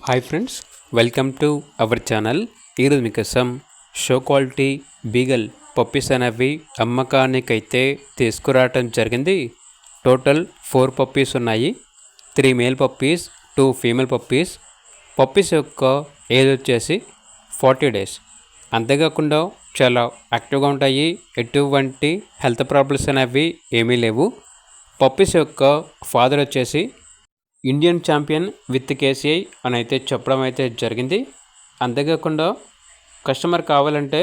Hi friends, welcome to our channel. ఈరోజు మీకోసం show quality beagle puppies అనేవి అమ్మకానికైతే తీసుకురావటం జరిగింది. టోటల్ 4 పప్పీస్ ఉన్నాయి. 3 male puppies, 2 female puppies. Puppies యొక్క ఏజ్ వచ్చేసి 40 days. అంతేకాకుండా చాలా యాక్టివ్గా ఉంటాయి. ఎటువంటి హెల్త్ ప్రాబ్లమ్స్ అనేవి ఏమీ లేవు. పప్పీస్ యొక్క ఫాదర్ వచ్చేసి ఇండియన్ ఛాంపియన్ విత్ కేసీఐ అని అయితే చెప్పడం అయితే జరిగింది. అంతేకాకుండా కస్టమర్ కావాలంటే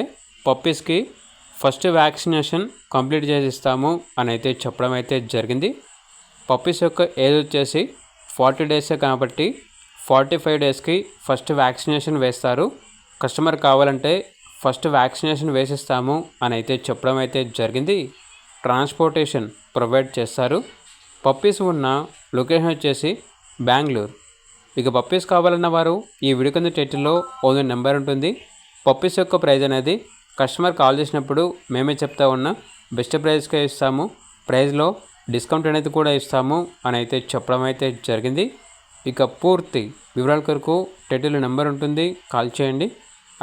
పప్పీస్కి ఫస్ట్ వ్యాక్సినేషన్ కంప్లీట్ చేసి ఇస్తాము అని అయితే చెప్పడం అయితే జరిగింది. పప్పీస్ యొక్క ఏజ్ వచ్చేసి 40 days కాబట్టి 45 daysకి ఫస్ట్ వ్యాక్సినేషన్ వేస్తారు. కస్టమర్ కావాలంటే ఫస్ట్ వ్యాక్సినేషన్ వేసిస్తాము అని అయితే చెప్పడం అయితే జరిగింది. ట్రాన్స్పోర్టేషన్ ప్రొవైడ్ చేస్తారు. పప్పీస్ ఉన్న లొకేషన్ వచ్చేసి బెంగళూరు. ఇక పప్పీస్ కావాలన్న వారు ఈ వీడియో కింద టైటిల్లో ఓనర్ నెంబర్ ఉంటుంది. పప్పీస్ యొక్క ప్రైస్ అనేది కస్టమర్ కాల్ చేసినప్పుడు మేమే చెప్తా ఉన్నా బెస్ట్ ప్రైస్కే ఇస్తాము, ప్రైస్లో డిస్కౌంట్ అనేది కూడా ఇస్తాము అని అయితే చెప్పడం అయితే జరిగింది. ఇక పూర్తి వివరాల కొరకు టైటిల్ నెంబర్ ఉంటుంది, కాల్ చేయండి.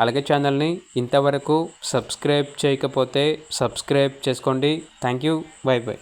అలాగే ఛానల్ని ఇంతవరకు సబ్స్క్రైబ్ చేయకపోతే సబ్స్క్రైబ్ చేసుకోండి. Thank you, by by.